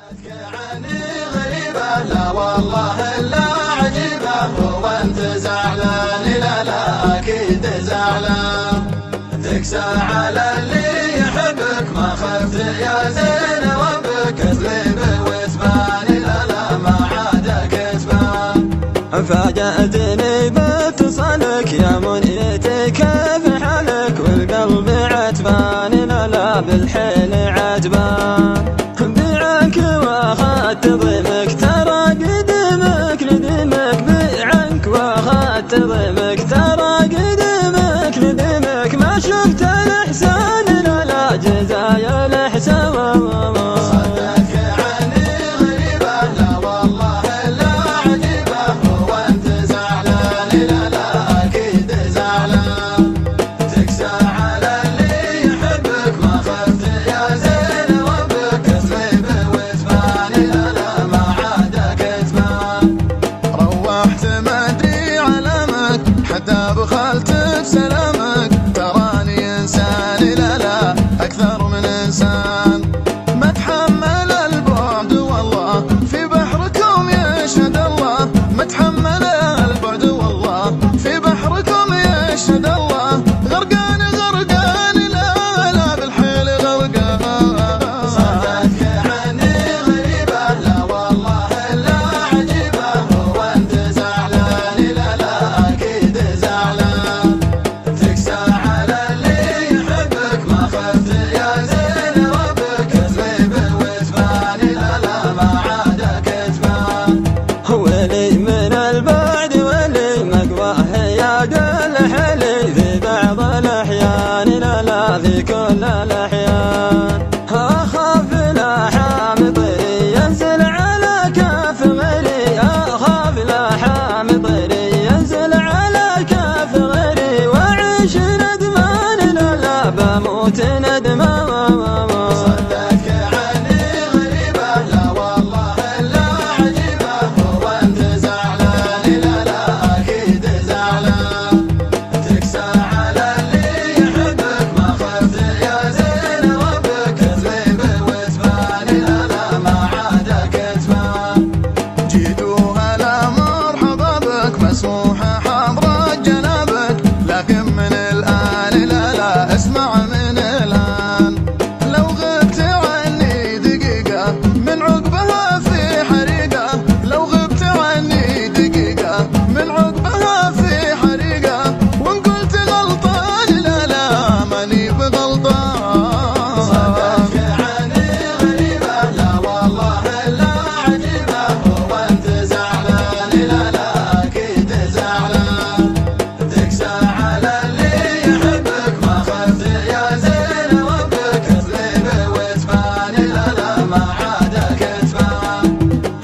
عني غريبة لا والله إلا عجيبة. هو أنت زعلان؟ لا لا أكيد زعلان. تكسى على اللي يحبك ما خفت يا زين ربك. تغيب وتبان لا لا ما عاد كتبان. فاجأتني باتصالك يا منيتي كيف حالك والقلب عتبان لا لا بالحيل عتبان. بيعك واخدت ضيمك ترى قدمك ندمك. بيعك واخدت ضيمك ترى قدمك ندمك. ما شفت الإحسان لا لا جزايا الإحسان. بخلت بسلامك تراني إنسان لا لا أكثر من إنسان. ما تحمل البعد والله في بحركم يشهد الله. ما تحمل البعد والله في بحركم يشهد الله. غرقان غرقان لا لا بالحيل غرقان. صدقك عني غريبة لا والله إلا عجيبة. هو أنت زعلان؟ لا لا أكيد زعلان. تكسى على اللي يحبك ما خفت يا زين ربك. تغيب وتبان لا لا ما عاد كتبان. ولي من البعد ولي مقواه يا قل حلي في بعض الأحيان لا لا في كل الأحيان. أخاف لاحام طيري ينزل على كاف غيري. أخاف لاحام طيري ينزل على كاف غيري. وأعيش ندمان لا لا بموت ندمان. صدقك عني غريبة لا والله إلا عجيبة. هو أنت زعلان؟ لا لا أكيد زعلان. تكسى على اللي يحبك ما خفت يا زين ربك. تغيب وتبان لا لا ما عاد كتبان. جيتوها لا مرحبا بك مسموحة حضرة جنابك. لكن من الآن لا لا اسمع من الآن. لو غبت عني دقيقة من عقبها في حريقة. لو غبت عني دقيقة من عقبها في حريقة. وإن قلت غلطان لا لا ماني بغلطان. صدقك عني غريبة لا والله إلا عجيبة. هو أنت زعلان؟ لا لا أكيد زعلان. تكسى على اللي يحبك ما خفت يا زين ربك. تغيب وتبان لا لا ما عاد كتبان.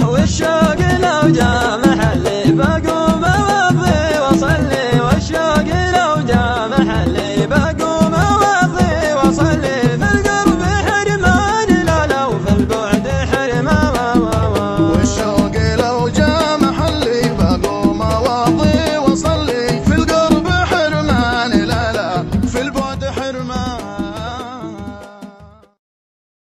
والشوق لو جاء محلي بقوم أوفي وأصلي.